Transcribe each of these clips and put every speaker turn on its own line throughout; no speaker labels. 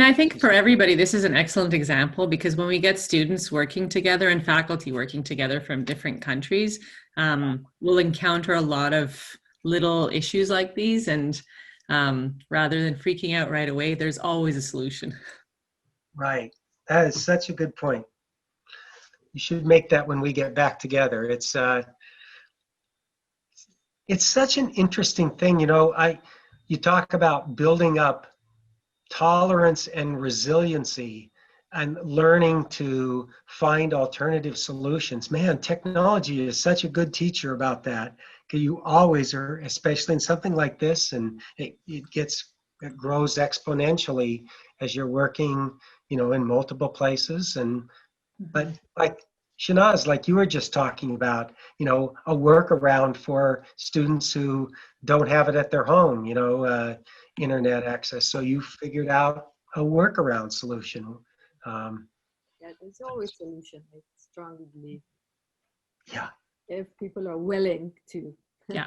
I think for everybody, this is an excellent example because when we get students working together and faculty working together from different countries, we'll encounter a lot of little issues like these. And rather than freaking out right away, there's always a solution.
Right. That is such a good point. You should make that when we get back together. It's such an interesting thing. You know, you talk about building up tolerance and resiliency and learning to find alternative solutions. Man, technology is such a good teacher about that. You always are, especially in something like this, and it grows exponentially as you're working, you know, in multiple places. But like Shanaz, like you were just talking about, you know, a workaround for students who don't have it at their home, you know, internet access. So you figured out a workaround solution.
Yeah, there's always a solution. I strongly believe.
Yeah.
If people are willing to.
Yeah.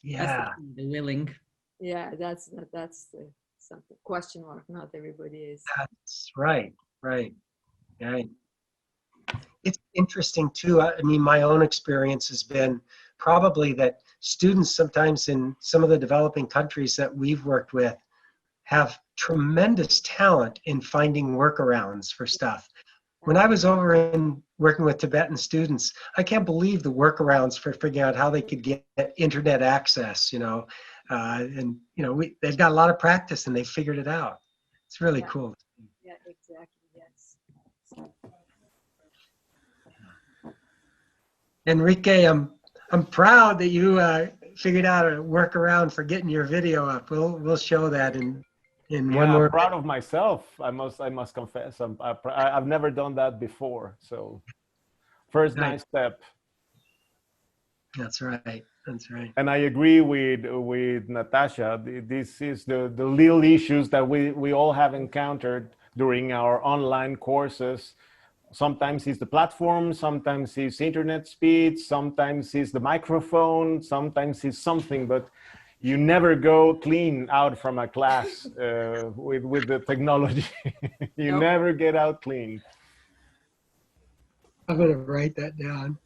Yeah.
The willing.
Yeah, that's something question mark. Not everybody is.
That's right. Right. Right. It's interesting too. I mean, my own experience has been probably that students sometimes in some of the developing countries that we've worked with have tremendous talent in finding workarounds for stuff. When I was over in working with Tibetan students, I can't believe the workarounds for figuring out how they could get internet access, you know, and, you know, they've got a lot of practice and they figured it out. It's really cool.
Yeah, exactly. Yes.
Enrique, I'm proud that you figured out a workaround for getting your video up. We'll show that in one more.
I'm proud of myself. I must confess. I've never done that before. So, first nice step.
That's right. That's right.
And I agree with Natasha. This is the little issues that we all have encountered during our online courses. Sometimes it's the platform, sometimes it's internet speed, sometimes it's the microphone, sometimes it's something, but you never go clean out from a class with the technology. You never get out clean.
I'm going to write that down.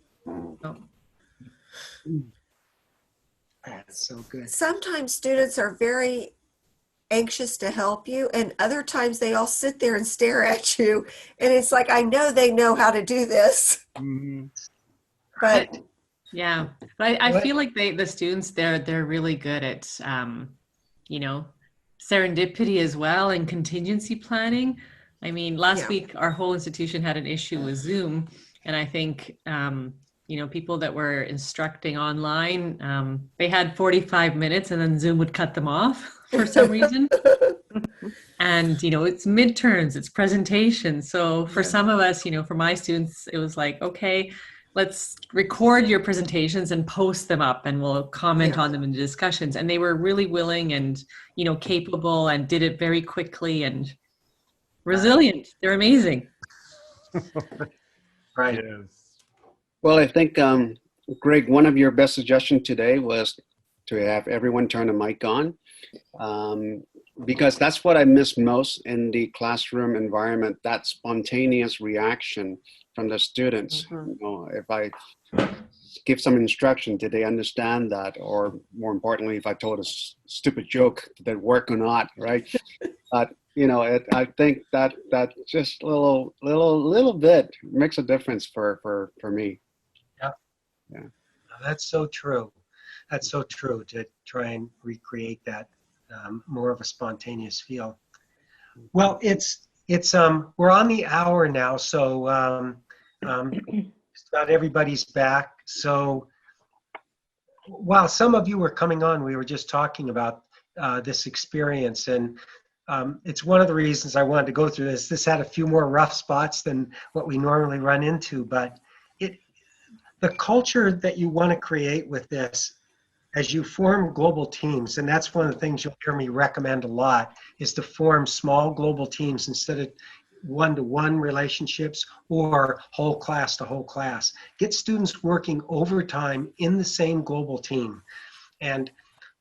That's so good.
Sometimes students are very anxious to help you, and other times they all sit there and stare at you, and it's like, I know they know how to do this. But
yeah, but I feel like the students they're really good at you know, serendipity as well and contingency planning. I mean, last week our whole institution had an issue with Zoom, and I think you know, people that were instructing online, they had 45 minutes and then Zoom would cut them off for some reason. And, you know, it's midterms, it's presentations. So for some of us, you know, for my students, it was like, okay, let's record your presentations and post them up and we'll comment on them in the discussions. And they were really willing and, you know, capable and did it very quickly and resilient. They're amazing.
Right.
Yes.
Well, I think, Greg, one of your best suggestions today was to have everyone turn the mic on, because that's what I miss most in the classroom environment, that spontaneous reaction from the students. You know, if I give some instruction, did they understand that? Or more importantly, if I told a stupid joke, did it work or not, right? But you know, I think that just little bit makes a difference for me. Yeah.
That's so true. That's so true, to try and recreate that more of a spontaneous feel. Well, it's we're on the hour now, so just about everybody's back. So while some of you were coming on, we were just talking about this experience, and it's one of the reasons I wanted to go through this. This had a few more rough spots than what we normally run into, but the culture that you want to create with this, as you form global teams, and that's one of the things you'll hear me recommend a lot, is to form small global teams instead of one-to-one relationships or whole class to whole class. Get students working overtime in the same global team. And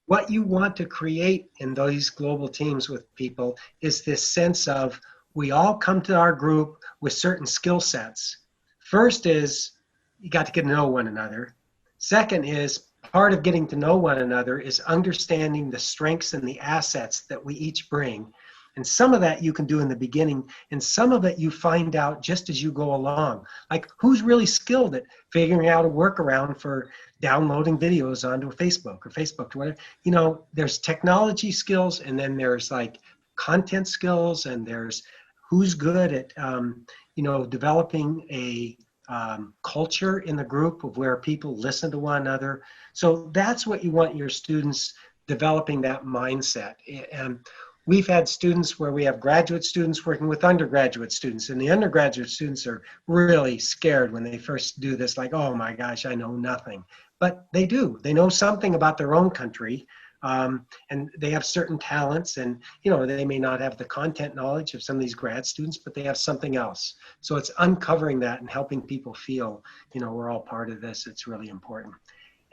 what you want to create in these global teams with people is this sense of we all come to our group with certain skill sets. First is you got to get to know one another. Second is part of getting to know one another is understanding the strengths and the assets that we each bring. And some of that you can do in the beginning, and some of it you find out just as you go along. Like who's really skilled at figuring out a workaround for downloading videos onto Facebook or Facebook or whatever. You know, there's technology skills, and then there's like content skills, and there's who's good at, you know, developing a culture in the group of where people listen to one another. So that's what you want your students developing, that mindset. And we've had students where we have graduate students working with undergraduate students, and the undergraduate students are really scared when they first do this, like, oh my gosh, I know nothing. But they do. They know something about their own country, and they have certain talents, and you know, they may not have the content knowledge of some of these grad students, but they have something else. So it's uncovering that and helping people feel, you know, we're all part of this. It's really important.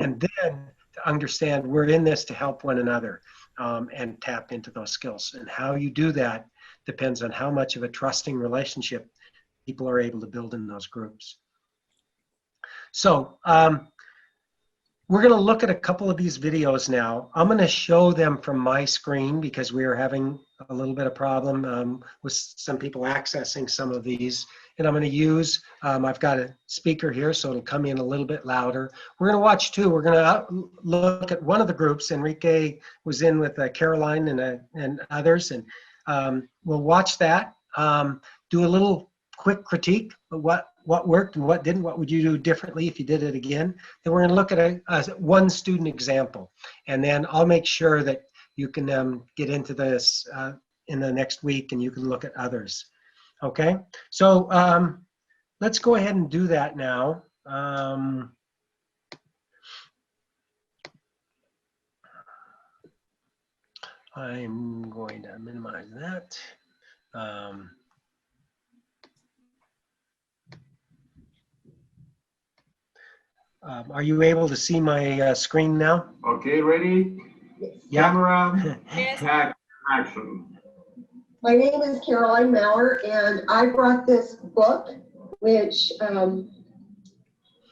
And then to understand we're in this to help one another, and tap into those skills. And how you do that depends on how much of a trusting relationship people are able to build in those groups. So we're going to look at a couple of these videos now. I'm going to show them from my screen because we are having a little bit of problem with some people accessing some of these. And I'm going to use, I've got a speaker here, so it'll come in a little bit louder. We're going to watch two. We're going to look at one of the groups. Enrique was in with Caroline and others, and we'll watch that. Do a little quick critique of what worked and what didn't. What would you do differently if you did it again? Then we're going to look at a one student example, and then I'll make sure that you can get into this in the next week, and you can look at others. Okay, so let's go ahead and do that now. I'm going to minimize that. Are you able to see my screen now?
Okay, ready?
Yeah.
Camera, action.
My name is Caroline Maurer, and I brought this book, which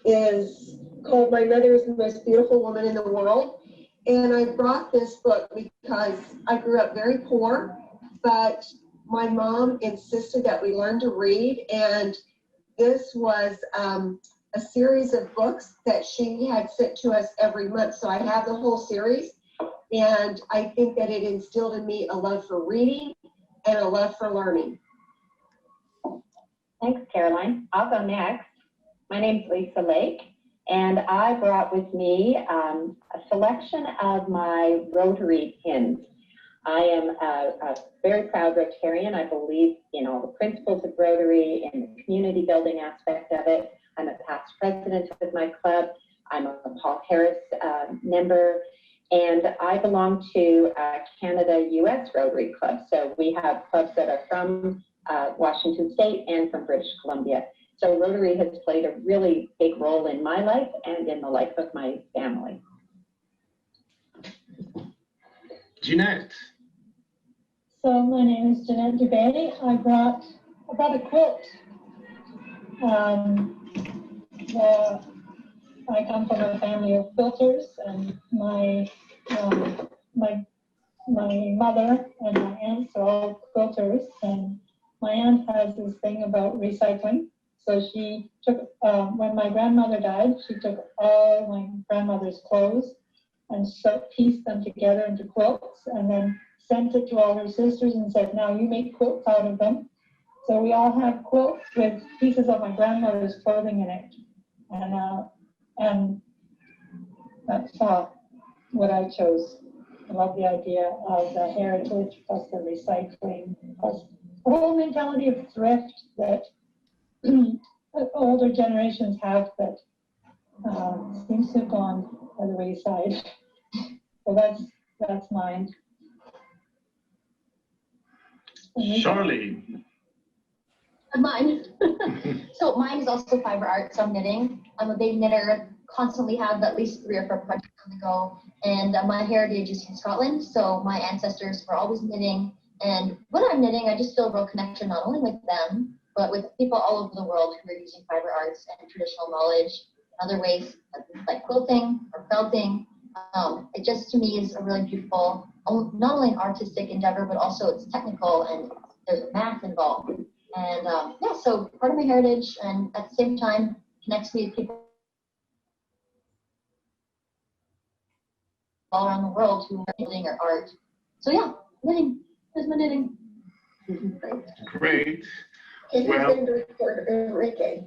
is called My Mother is the Most Beautiful Woman in the World. And I brought this book because I grew up very poor, but my mom insisted that we learn to read, and this was a series of books that she had sent to us every month. So I have the whole series, and I think that it instilled in me a love for reading and a love for learning.
Thanks, Caroline. I'll go next. My name's Lisa Lake, and I brought with me a selection of my Rotary pins. I am a very proud Rotarian. I believe in all the principles of Rotary and the community building aspect of it. I'm a past president of my club. I'm a Paul Harris member, and I belong to Canada-US Rotary Club. So we have clubs that are from Washington State and from British Columbia. So Rotary has played a really big role in my life and in the life of my family.
Jeanette.
So my name is Jeanette Dubé. I brought a quilt. I come from a family of quilters, and my mother and my aunts are all quilters, and my aunt has this thing about recycling. So she took, when my grandmother died, she took all my grandmother's clothes and pieced them together into quilts, and then sent it to all her sisters and said, now you make quilts out of them. So we all have quilts with pieces of my grandmother's clothing in it. And that's what I chose. I love the idea of the heritage plus the recycling plus the whole mentality of thrift that older generations have that seems to have gone by the wayside. So that's mine.
Charlie.
Mine. So mine is also fiber art, so I'm knitting. I'm a big knitter. constantly have at least 3 or 4 projects on the go. And my heritage is in Scotland, so my ancestors were always knitting. And when I'm knitting, I just feel a real connection not only with them, but with people all over the world who are using fiber arts and traditional knowledge in other ways, like quilting or felting. It just, to me, is a really beautiful, not only an artistic endeavor, but also it's technical and there's math involved. And yeah, so part of my heritage, and at the same time connects me to people all around the world who are knitting or art. So yeah, knitting. There's my knitting.
Great. Well,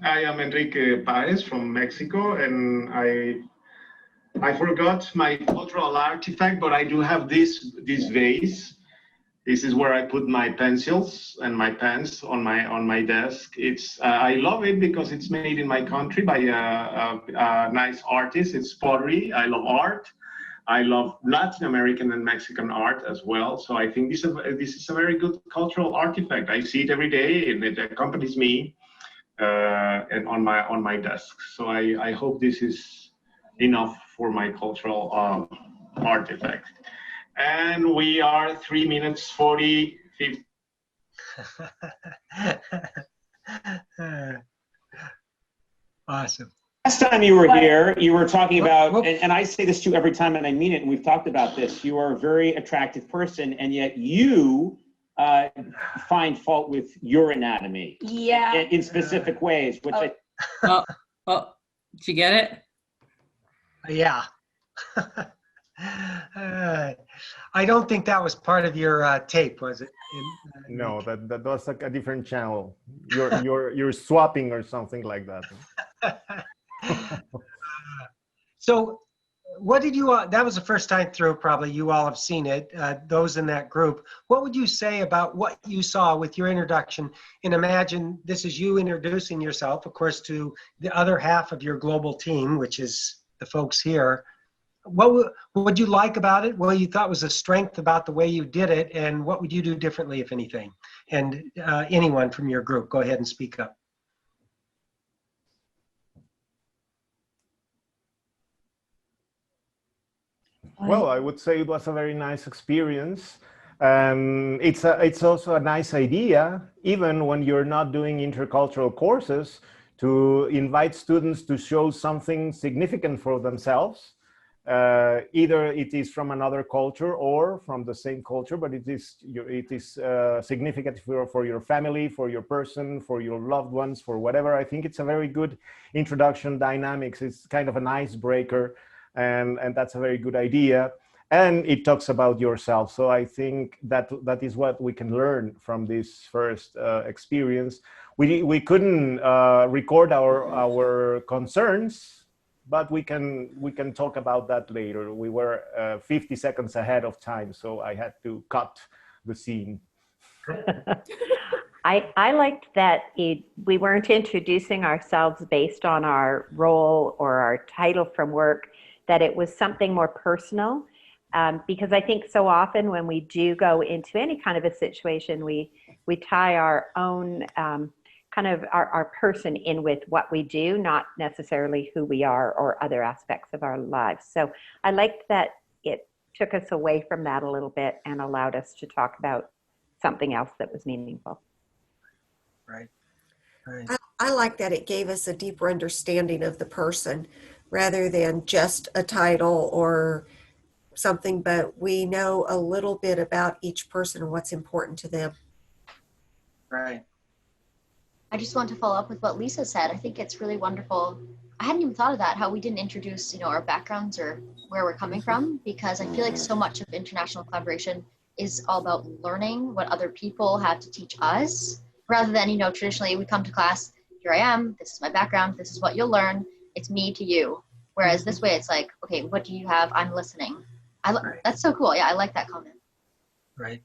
I am Enrique Paez from Mexico, and I forgot my cultural artifact, but I do have this vase. This is where I put my pencils and my pens on my desk. It's I love it because it's made in my country by a nice artist. It's pottery. I love art. I love Latin American and Mexican art as well. So I think this is a very good cultural artifact. I see it every day, and it accompanies me and on my desk. So I hope this is enough for my cultural artifact. And we are 3 minutes 40. 50.
Awesome.
Last time you were here, you were talking about, and I say this to you every time, and I mean it, and we've talked about this, you are a very attractive person, and yet you find fault with your anatomy.
Yeah.
In specific ways, which
did you get it?
Yeah. I don't think that was part of your tape, was it?
No, that was like a different channel. You're swapping or something like that.
So what did you, that was the first time through, probably you all have seen it, those in that group. What would you say about what you saw with your introduction? And imagine this is you introducing yourself, of course, to the other half of your global team, which is the folks here. What would you like about it? What you thought was a strength about the way you did it, and what would you do differently, if anything? And anyone from your group, go ahead and speak up.
Well, I would say it was a very nice experience. It's also a nice idea, even when you're not doing intercultural courses, to invite students to show something significant for themselves. Either it is from another culture or from the same culture, but it is significant for your family, for your person, for your loved ones, for whatever. I think it's a very good introduction dynamics. It's kind of an icebreaker, and that's a very good idea. And it talks about yourself. So I think that is what we can learn from this first experience. We couldn't record our concerns, but we can talk about that later. We were 50 seconds ahead of time, so I had to cut the scene.
I liked that we weren't introducing ourselves based on our role or our title from work, that it was something more personal. Because I think so often when we do go into any kind of a situation, we tie our own kind of our person in with what we do, not necessarily who we are or other aspects of our lives. So I liked that it took us away from that a little bit and allowed us to talk about something else that was meaningful.
Right.
I like that it gave us a deeper understanding of the person rather than just a title or something, but we know a little bit about each person and what's important to them.
Right.
I just want to follow up with what Lisa said. I think it's really wonderful. I hadn't even thought of that, how we didn't introduce, our backgrounds or where we're coming from, because I feel like so much of international collaboration is all about learning what other people have to teach us, rather than, traditionally we come to class, here I am, this is my background, this is what you'll learn, it's me to you. Whereas this way it's like, okay, what do you have? I'm listening. That's so cool. Yeah, I like that comment.
Right.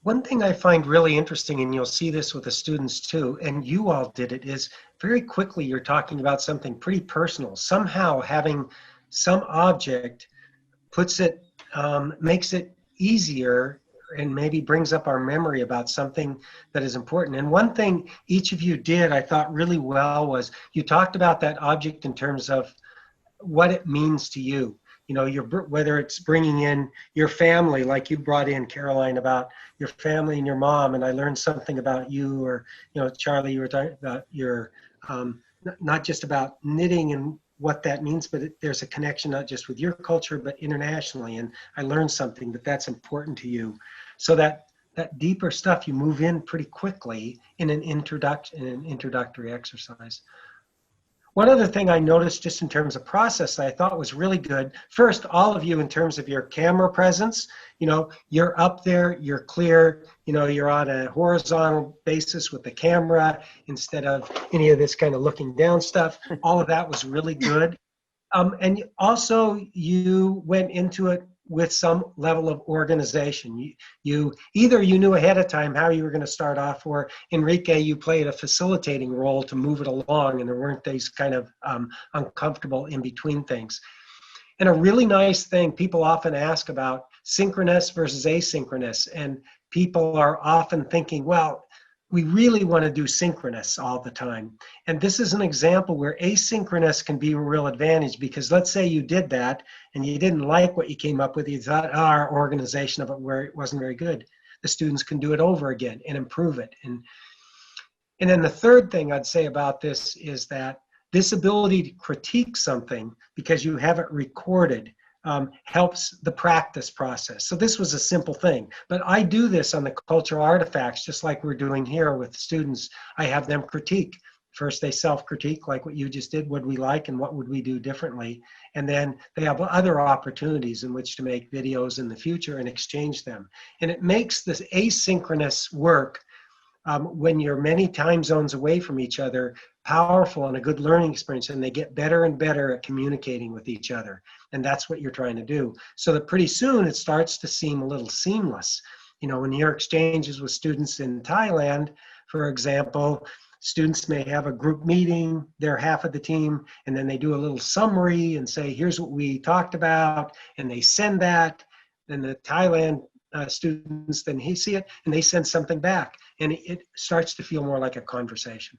One thing I find really interesting, and you'll see this with the students too, and you all did it, is very quickly you're talking about something pretty personal. Somehow having some object puts it, makes it easier and maybe brings up our memory about something that is important. And one thing each of you did, I thought really well, was you talked about that object in terms of what it means to you. You know, whether it's bringing in your family, like you brought in, Caroline, about your family and your mom, and I learned something about you, or, you know, Charlie, you were talking about your, not just about knitting and what that means, but there's a connection not just with your culture, but internationally. And I learned something that's important to you. So that deeper stuff you move in pretty quickly in an introductory exercise. One other thing I noticed just in terms of process that I thought was really good. First, all of you in terms of your camera presence, you know, you're up there, you're clear, you know, you're on a horizontal basis with the camera instead of any of this kind of looking down stuff. All of that was really good. And also you went into it with some level of organization. You knew ahead of time how you were going to start off, or Enrique, you played a facilitating role to move it along, and there weren't these kind of uncomfortable in between things. And a really nice thing, people often ask about synchronous versus asynchronous, and people are often thinking, well, we really want to do synchronous all the time. And this is an example where asynchronous can be a real advantage, because let's say you did that and you didn't like what you came up with, you thought, our organization of it where it wasn't very good. The students can do it over again and improve it. And then the third thing I'd say about this is that this ability to critique something because you have it recorded helps the practice process. So this was a simple thing, but I do this on the cultural artifacts, just like we're doing here with students. I have them critique. First, they self-critique, like what you just did. What we like and what would we do differently? And then they have other opportunities in which to make videos in the future and exchange them. And it makes this asynchronous work, when you're many time zones away from each other, powerful and a good learning experience, and they get better and better at communicating with each other. And that's what you're trying to do. So that pretty soon it starts to seem a little seamless. You know, when your exchanges with students in Thailand, for example, students may have a group meeting, they're half of the team, and then they do a little summary and say, here's what we talked about, and they send that, and the Thailand students then see it, and they send something back, and it starts to feel more like a conversation.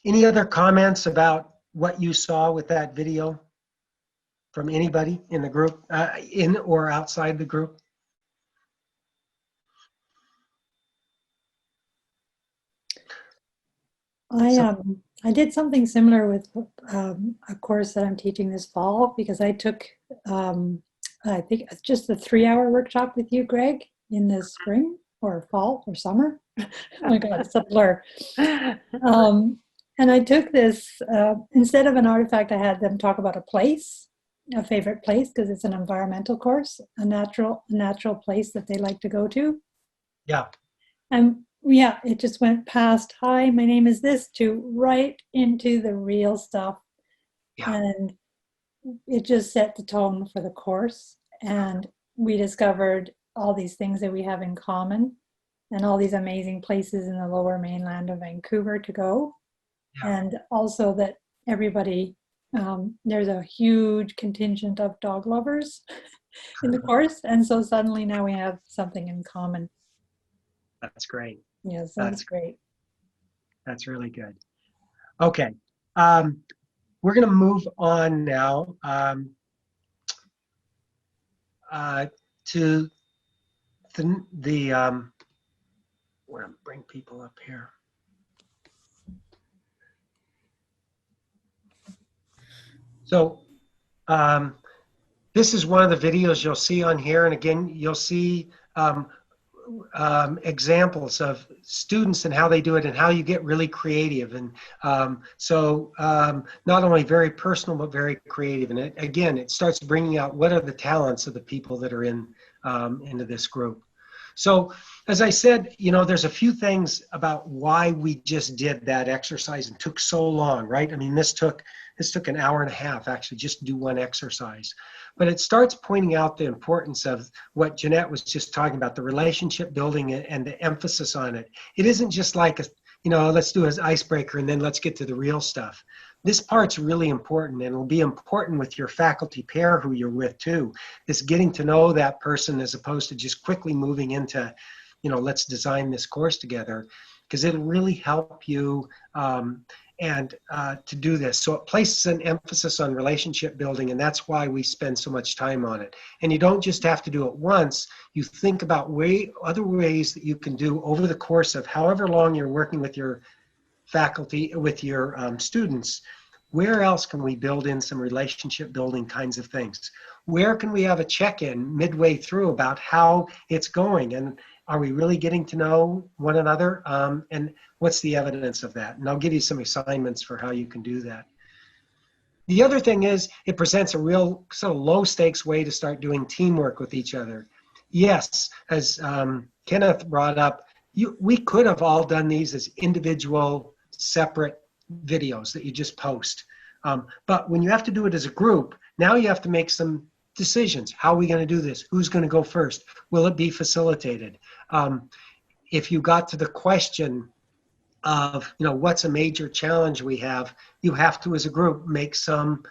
Any other comments about what you saw with that video from anybody in the group, in or outside the group?
I did something similar with a course that I'm teaching this fall, because I took, I think it's just a 3-hour workshop with you, Greg, in the spring or fall or summer. Oh my God, it's a blur. And I took this, instead of an artifact, I had them talk about a place, a favorite place, because it's an environmental course, a natural place that they like to go to.
Yeah.
And yeah, it just went past, hi, my name is this, to right into the real stuff. Yeah. And it just set the tone for the course. And we discovered all these things that we have in common and all these amazing places in the lower mainland of Vancouver to go. Yeah. And also that everybody, there's a huge contingent of dog lovers in the course. And so suddenly now we have something in common.
That's great.
Yes, that's great.
That's really good. Okay. We're going to move on now to the we're going to bring people up here. So this is one of the videos you'll see on here. And again, you'll see examples of students and how they do it and how you get really creative. And not only very personal, but very creative. And it starts bringing out what are the talents of the people that are into this group. So as I said, you know, there's a few things about why we just did that exercise and took so long, right? I mean, this took an hour and a half actually just to do one exercise. But it starts pointing out the importance of what Jeanette was just talking about, the relationship building and the emphasis on it. It isn't just like, let's do an icebreaker and then let's get to the real stuff. this part's really important, and it'll be important with your faculty pair who you're with too, is getting to know that person as opposed to just quickly moving into, let's design this course together, because it'll really help you to do this. So it places an emphasis on relationship building, and that's why we spend so much time on it. And you don't just have to do it once. You think about other ways that you can do over the course of however long you're working with your faculty, with your students. Where else can we build in some relationship building kinds of things? Where can we have a check-in midway through about how it's going? And are we really getting to know one another? And what's the evidence of that? And I'll give you some assignments for how you can do that. The other thing is it presents a real sort of low stakes way to start doing teamwork with each other. Yes, as Kenneth brought up, we could have all done these as individual separate videos that you just post. But when you have to do it as a group, now you have to make some decisions. How are we going to do this? Who's going to go first? Will it be facilitated? If you got to the question of, what's a major challenge we have, you have to, as a group, make some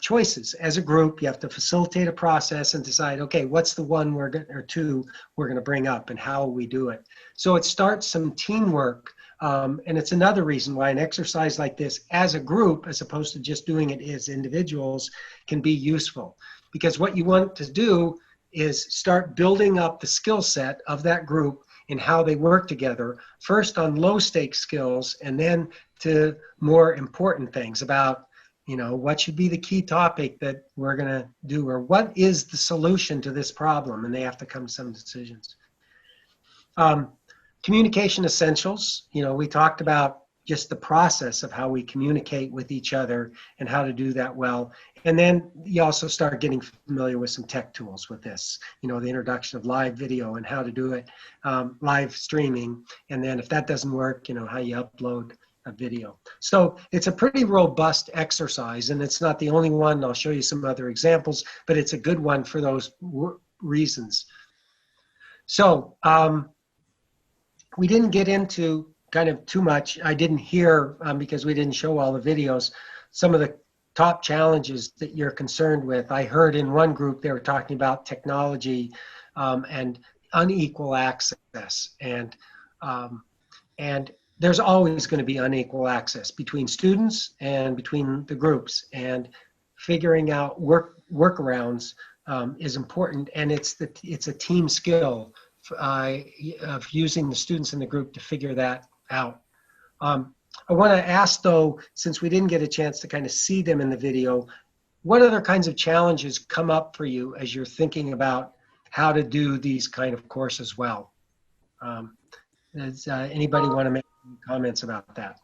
choices. As a group, you have to facilitate a process and decide, okay, what's the one or two we're going to bring up and how will we do it? So it starts some teamwork. And it's another reason why an exercise like this as a group, as opposed to just doing it as individuals, can be useful. Because what you want to do is start building up the skill set of that group and how they work together, first on low stakes skills and then to more important things about, what should be the key topic that we're going to do, or what is the solution to this problem, and they have to come to some decisions. Communication essentials. We talked about just the process of how we communicate with each other and how to do that well. And then you also start getting familiar with some tech tools with this, the introduction of live video and how to do it, live streaming. And then if that doesn't work, how you upload a video. So it's a pretty robust exercise, and it's not the only one. I'll show you some other examples, but it's a good one for those reasons. So, we didn't get into kind of too much. I didn't hear, because we didn't show all the videos, some of the top challenges that you're concerned with. I heard in one group they were talking about technology and unequal access. And there's always going to be unequal access between students and between the groups. And figuring out workarounds is important, and it's a team skill of using the students in the group to figure that out. I want to ask, though, since we didn't get a chance to kind of see them in the video, what other kinds of challenges come up for you as you're thinking about how to do these kind of courses well? Does anybody want to make any comments about that?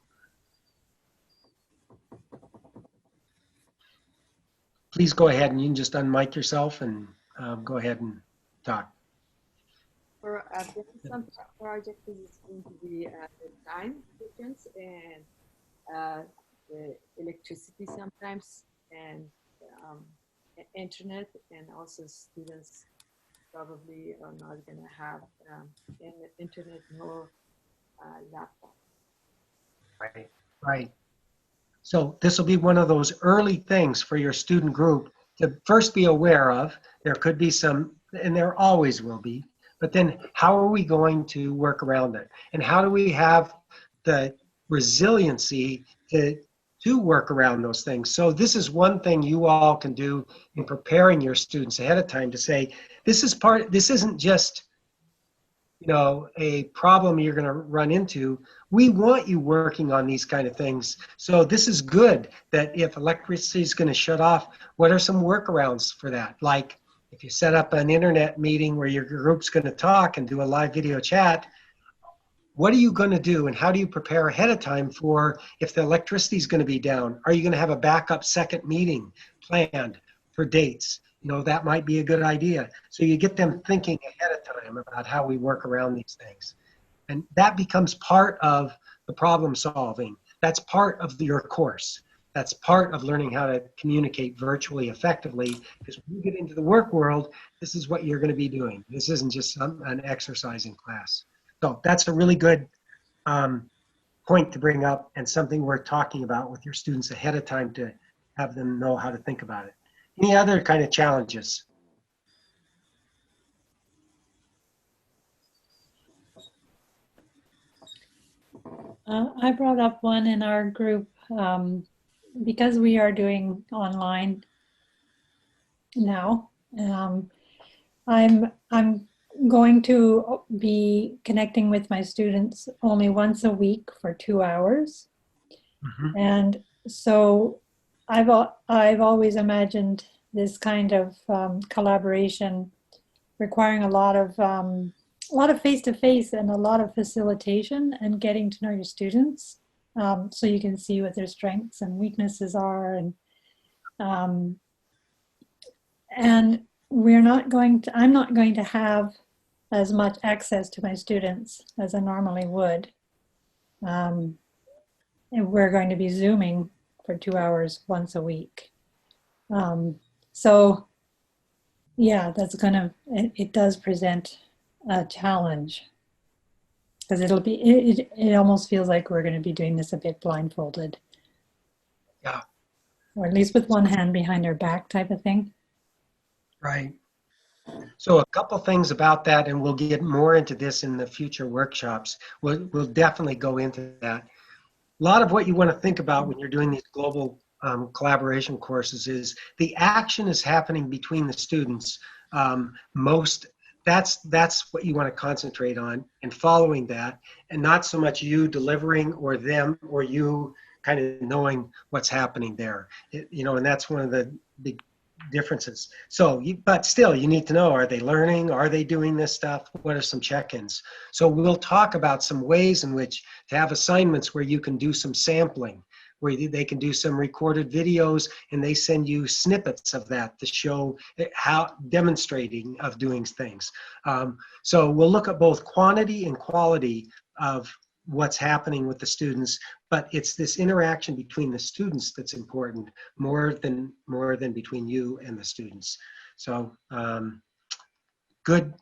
Please go ahead, and you can just unmic yourself and go ahead and talk.
For some project, this is going to be the time difference and the electricity sometimes, and internet, and also students probably are not going to have internet nor laptop.
Right. So this will be one of those early things for your student group to first be aware of. There could be some, and there always will be, but then how are we going to work around it? And how do we have the resiliency to work around those things? So this is one thing you all can do in preparing your students ahead of time to say, this isn't just, a problem you're going to run into. We want you working on these kind of things. So this is good that if electricity is going to shut off, what are some workarounds for that? Like if you set up an internet meeting where your group's going to talk and do a live video chat, what are you going to do, and how do you prepare ahead of time for if the electricity is going to be down? Are you going to have a backup second meeting planned for dates? That might be a good idea. So you get them thinking ahead of time about how we work around these things. And that becomes part of the problem solving. That's part of your course. That's part of learning how to communicate virtually effectively, because when you get into the work world, this is what you're going to be doing. This isn't just an exercise in class. So that's a really good point to bring up and something worth talking about with your students ahead of time to have them know how to think about it. Any other kind of challenges?
I brought up one in our group because we are doing online now. I'm going to be connecting with my students only once a week for 2 hours.
Mm-hmm.
And so I've always imagined this kind of collaboration requiring a lot of face-to-face and a lot of facilitation and getting to know your students, so you can see what their strengths and weaknesses are, and I'm not going to have as much access to my students as I normally would. And we're going to be Zooming for 2 hours once a week. So yeah, it does present a challenge, because it almost feels like we're going to be doing this a bit blindfolded.
Yeah.
Or at least with one hand behind our back type of thing.
Right. So a couple things about that, and we'll get more into this in the future workshops. We'll definitely go into that. A lot of what you want to think about when you're doing these global collaboration courses is the action is happening between the students. That's what you want to concentrate on, and following that, and not so much you delivering or them or you kind of knowing what's happening there. And that's one of the big differences. So, but still, you need to know, are they learning? Are they doing this stuff? What are some check-ins? So we'll talk about some ways in which to have assignments where you can do some sampling, where they can do some recorded videos and they send you snippets of that to show how demonstrating of doing things. So we'll look at both quantity and quality of what's happening with the students, but it's this interaction between the students that's important more than between you and the students. So good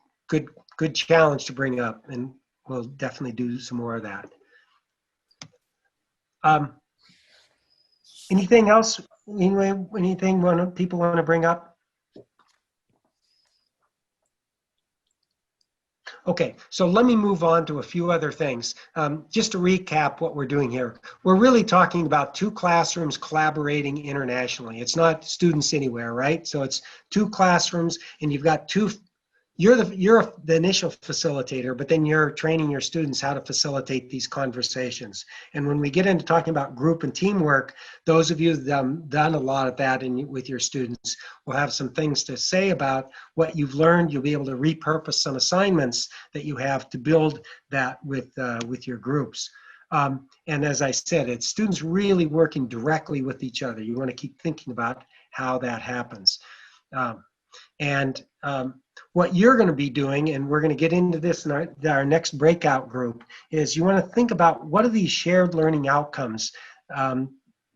challenge to bring up, and we'll definitely do some more of that. Anything else? Anything people want to bring up? Okay, so let me move on to a few other things. Just to recap what we're doing here. We're really talking about 2 classrooms collaborating internationally. It's not students anywhere, right? So it's 2 classrooms, and you've got you're the initial facilitator, but then you're training your students how to facilitate these conversations. And when we get into talking about group and teamwork, those of you that have done a lot of that with your students will have some things to say about what you've learned. You'll be able to repurpose some assignments that you have to build that with your groups. And as I said, it's students really working directly with each other. You want to keep thinking about how that happens. What you're going to be doing, and we're going to get into this in our next breakout group, is you want to think about what are these shared learning outcomes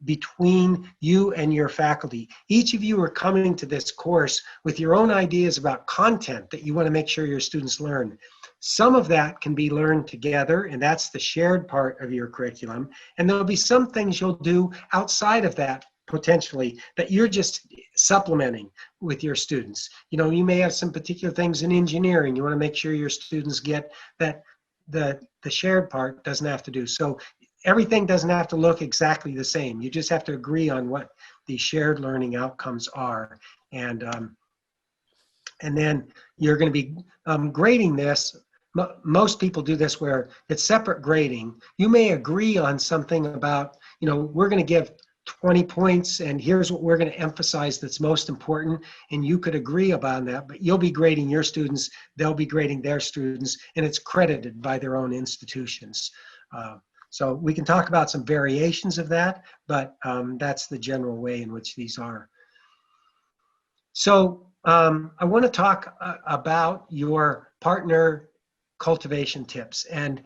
between you and your faculty. Each of you are coming to this course with your own ideas about content that you want to make sure your students learn. Some of that can be learned together, and that's the shared part of your curriculum. And there'll be some things you'll do outside of that potentially that you're just supplementing with your students. You may have some particular things in engineering. You want to make sure your students get that the shared part doesn't have to do. So everything doesn't have to look exactly the same. You just have to agree on what the shared learning outcomes are. And then you're going to be grading this. Most people do this where it's separate grading. You may agree on something about, we're going to give 20 points and here's what we're going to emphasize that's most important, and you could agree upon that, but you'll be grading your students, they'll be grading their students, and it's credited by their own institutions. So we can talk about some variations of that, but that's the general way in which these are. So I want to talk about your partner cultivation tips and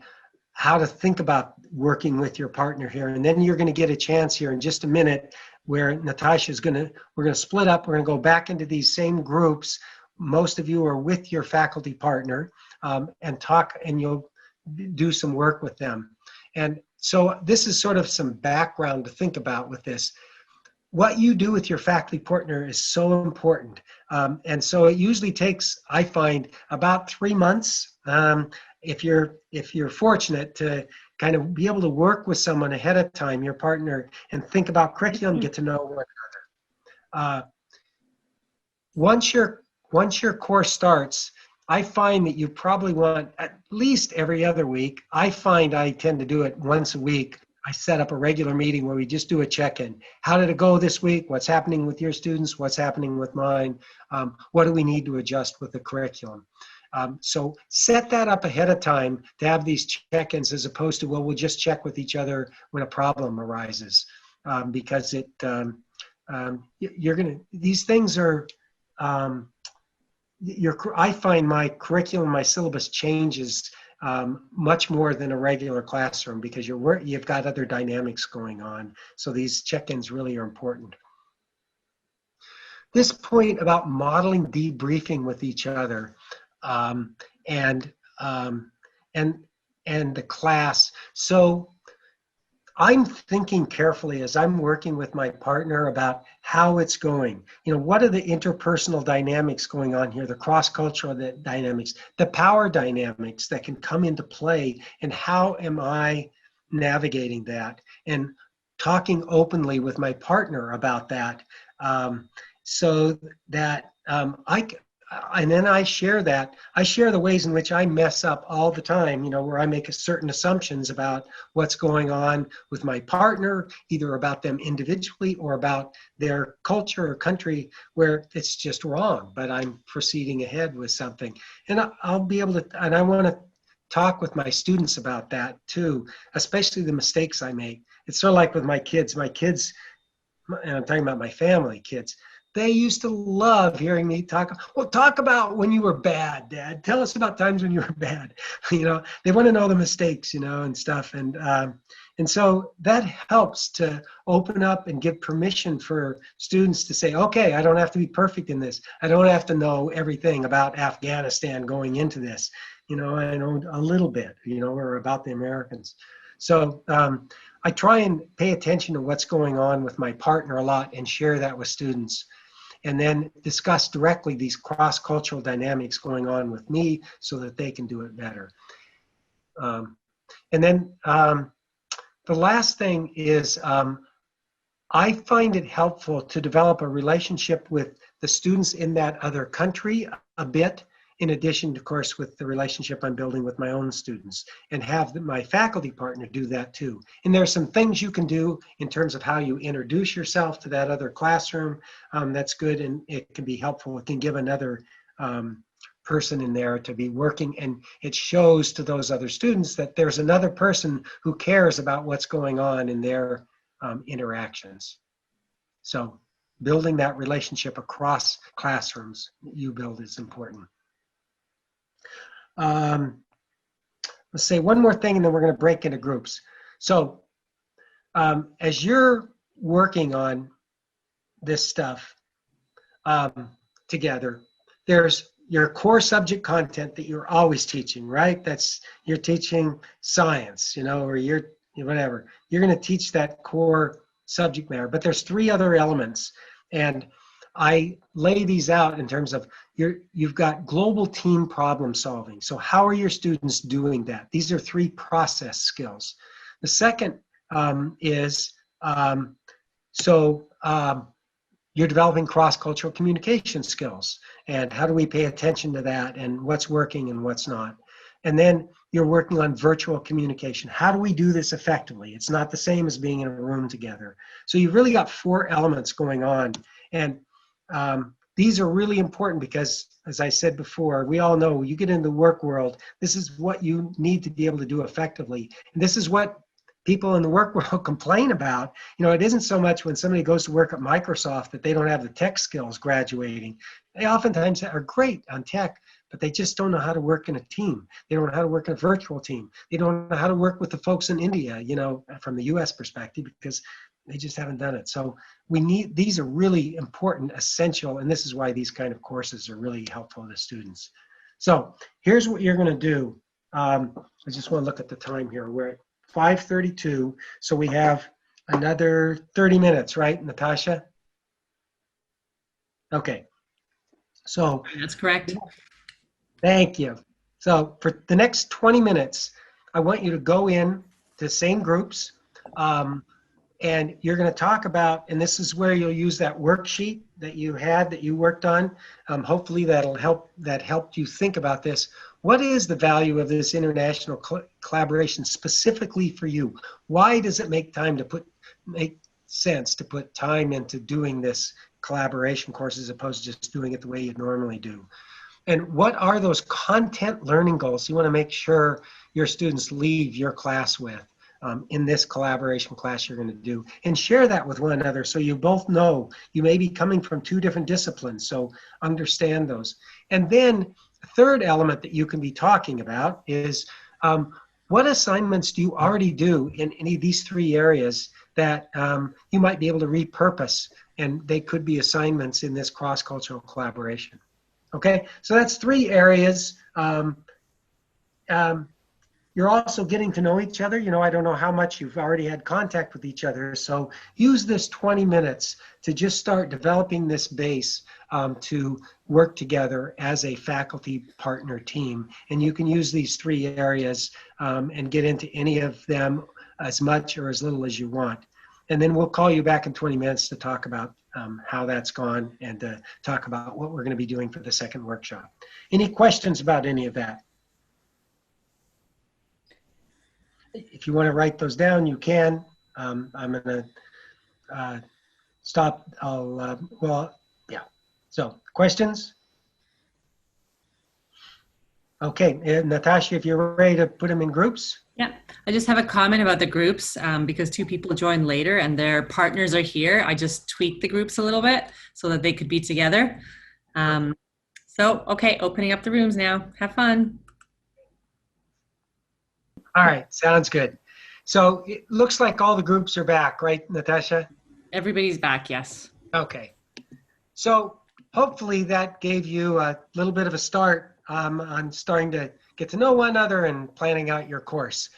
how to think about working with your partner here. And then you're going to get a chance here in just a minute where Natasha's we're going to split up. We're going to go back into these same groups. Most of you are with your faculty partner and talk, and you'll do some work with them. And So this is sort of some background to think about with this. What you do with your faculty partner is so important. And so it usually takes, I find, about 3 months, if you're fortunate to kind of be able to work with someone ahead of time, your partner, and think about curriculum, get to know one another. Once your course starts, I find that you probably want at least every other week. I find I tend to do it once a week. I set up a regular meeting where we just do a check-in. How did it go this week? What's happening with your students? What's happening with mine? What do we need to adjust with the curriculum? So set that up ahead of time to have these check-ins, as opposed to, well, we'll just check with each other when a problem arises, because these things are, I find my curriculum, my syllabus changes much more than a regular classroom, because you've got other dynamics going on. So these check-ins really are important. This point about modeling debriefing with each other and the class. So I'm thinking carefully as I'm working with my partner about how it's going. What are the interpersonal dynamics going on here, the cross-cultural dynamics, the power dynamics that can come into play, and how am I navigating that? And talking openly with my partner about that, so that and then I share that. I share the ways in which I mess up all the time, where I make certain assumptions about what's going on with my partner, either about them individually or about their culture or country, where it's just wrong, but I'm proceeding ahead with something. And I'll be able to, and I want to talk with my students about that too, especially the mistakes I make. It's sort of like with my kids, and I'm talking about my family kids. They used to love hearing me talk. Well, talk about when you were bad, Dad. Tell us about times when you were bad. They want to know the mistakes, and stuff. And so that helps to open up and give permission for students to say, okay, I don't have to be perfect in this. I don't have to know everything about Afghanistan going into this. I know a little bit, or about the Americans. So I try and pay attention to what's going on with my partner a lot and share that with students. And then discuss directly these cross-cultural dynamics going on with me so that they can do it better. And then the last thing is I find it helpful to develop a relationship with the students in that other country a bit, in addition, of course, with the relationship I'm building with my own students, and have my faculty partner do that too. And there are some things you can do in terms of how you introduce yourself to that other classroom that's good, and it can be helpful. It can give another person in there to be working, and it shows to those other students that there's another person who cares about what's going on in their interactions. So building that relationship across classrooms you build is important. Let's say one more thing, and then we're going to break into groups. So as you're working on this stuff together, there's your core subject content that you're always teaching, right? You're teaching science, or you're whatever. You're going to teach that core subject matter, but there's 3 other elements, and I lay these out in terms of you've got global team problem solving. So how are your students doing that? These are 3 process skills. The second is you're developing cross-cultural communication skills, and how do we pay attention to that, and what's working and what's not. And then you're working on virtual communication. How do we do this effectively? It's not the same as being in a room together. So you've really got 4 elements going on. And these are really important because, as I said before, we all know you get in the work world, this is what you need to be able to do effectively. And this is what people in the work world complain about. It isn't so much when somebody goes to work at Microsoft that they don't have the tech skills graduating. They oftentimes are great on tech, but they just don't know how to work in a team. They don't know how to work in a virtual team. They don't know how to work with the folks in India, from the US perspective, because they just haven't done it. So these are really important, essential, and this is why these kind of courses are really helpful to students. So here's what you're going to do. I just want to look at the time here. We're at 5:32, so we have another 30 minutes, right, Natasha? Okay. So
that's correct.
thank you. So for the next 20 minutes, I want you to go in to the same groups, and you're going to talk about, and this is where you'll use that worksheet that you had, that you worked on. Hopefully that helped you think about this. What is the value of this international collaboration specifically for you? Why does it make sense to put time into doing this collaboration course as opposed to just doing it the way you normally do? And what are those content learning goals you want to make sure your students leave your class with in this collaboration class you're going to do? And share that with one another so you both know you may be coming from two different disciplines, so understand those. And then the third element that you can be talking about is what assignments do you already do in any of these three areas that you might be able to repurpose, and they could be assignments in this cross-cultural collaboration. Okay, so that's three areas. You're also getting to know each other. You know, I don't know how much you've already had contact with each other, so use this 20 minutes to just start developing this base to work together as a faculty partner team. And you can use these three areas and get into any of them as much or as little as you want. And then we'll call you back in 20 minutes to talk about how that's gone and to talk about what we're going to be doing for the second workshop. Any questions about any of that? If you want to write those down, you can. I'm going to stop. Well, yeah. So, questions? Okay, Natasha, if you're ready to put them in groups.
Yeah, I just have a comment about the groups because two people joined later and their partners are here. I just tweaked the groups a little bit so that they could be together. Okay, opening up the rooms now. Have fun.
All right, sounds good. So it looks like all the groups are back, right, Natasha?
Everybody's back, yes.
Okay. So hopefully that gave you a little bit of a start on starting to get to know one another and planning out your course.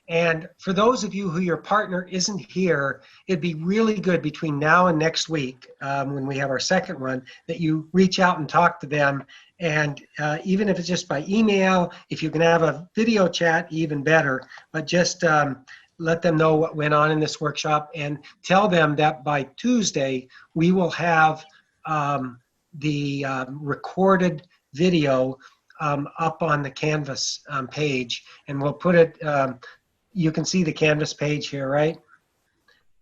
And for those of you who your partner isn't here, it'd be really good between now and next week, when we have our second one, that you reach out and talk to them. And even if it's just by email, if you can have a video chat, even better. But just let them know what went on in this workshop and tell them that by Tuesday, we will have the recorded video up on the Canvas page, and we'll put it, you can see the Canvas page here, right?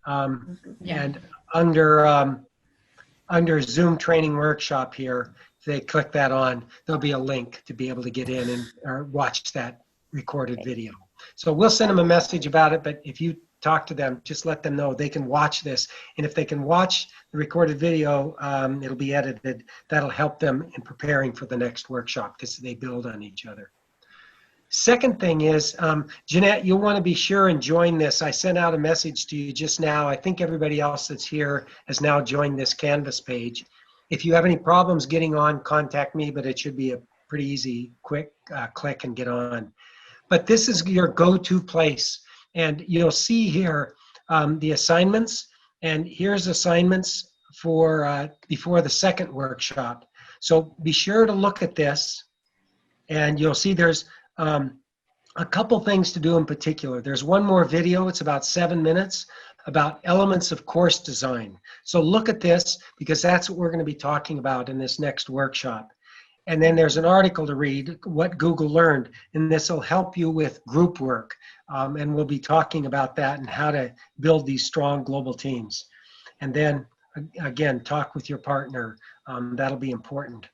Yeah.
And under Zoom training workshop here, if they click that on, there'll be a link to be able to get in and or watch that recorded video. So we'll send them a message about it, but if you talk to them, just let them know they can watch this. And if they can watch the recorded video, it'll be edited. That'll help them in preparing for the next workshop because they build on each other. Second thing is, Jeanette, you'll want to be sure and join this. I sent out a message to you just now. I think everybody else that's here has now joined this Canvas page. If you have any problems getting on, contact me, but it should be a pretty easy, quick click and get on. But this is your go-to place. And you'll see here the assignments. And here's assignments for before the second workshop. So be sure to look at this. And you'll see there's a couple things to do in particular. There's one more video, it's about 7 minutes, about elements of course design. So look at this because that's what we're going to be talking about in this next workshop. And then there's an article to read, What Google Learned, and this will help you with group work. And we'll be talking about that and how to build these strong global teams. And then, again, talk with your partner. That'll be important.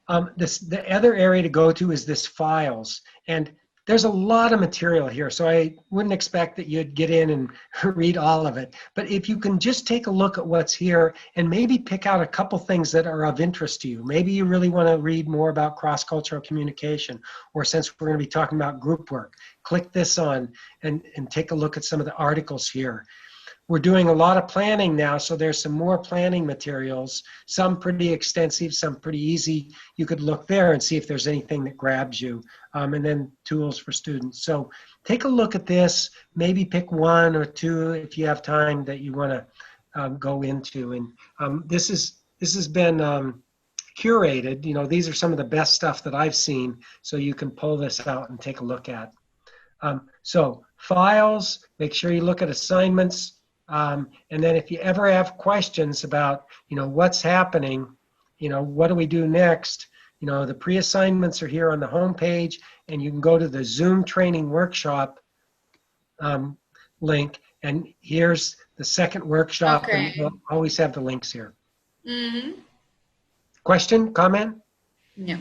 The other area to go to is this files. And there's a lot of material here, so I wouldn't expect that you'd get in and read all of it. But if you can just take a look at what's here and maybe pick out a couple things that are of interest to you. Maybe you really want to read more about cross-cultural communication, or since we're going to be talking about group work, click this on and take a look at some of the articles here. we're doing a lot of planning now, so there's some more planning materials, some pretty extensive, some pretty easy. You could look there and see if there's anything that grabs you, and then tools for students. So take a look at this, maybe pick one or two if you have time that you want to go into. And this has been curated. You know, these are some of the best stuff that I've seen, so you can pull this out and take a look at. So files, make sure you look at assignments. And then if you ever have questions about, you know, what's happening, you know, what do we do next? You know, the pre-assignments are here on the home page, and you can go to the Zoom training workshop link, and here's the second workshop,
Okay.
and we'll always have the links here.
Mm-hmm.
Question, comment?
No.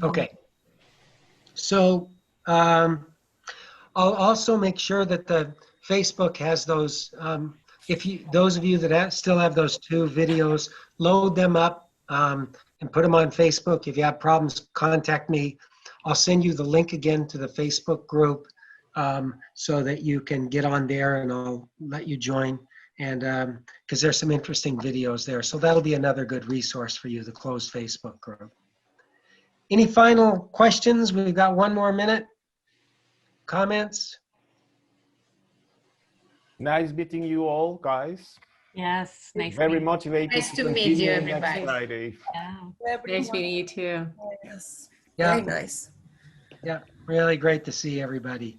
Okay. So I'll also make sure that the Facebook has those. Those of you that still have those 2 videos, load them up and put them on Facebook. If you have problems, contact me. I'll send you the link again to the Facebook group so that you can get on there, and I'll let you join. And because there's some interesting videos there, so that'll be another good resource for you, the closed Facebook group. Any final questions? We've got 1 more minute. Comments?
Nice meeting you all, guys.
Yes, nice.
Very motivated
Nice to meet
continue
you,
next
everybody.
Friday.
Yeah. Nice meeting you too.
Yes.
Yeah.
Very nice.
Yeah, really great to see everybody.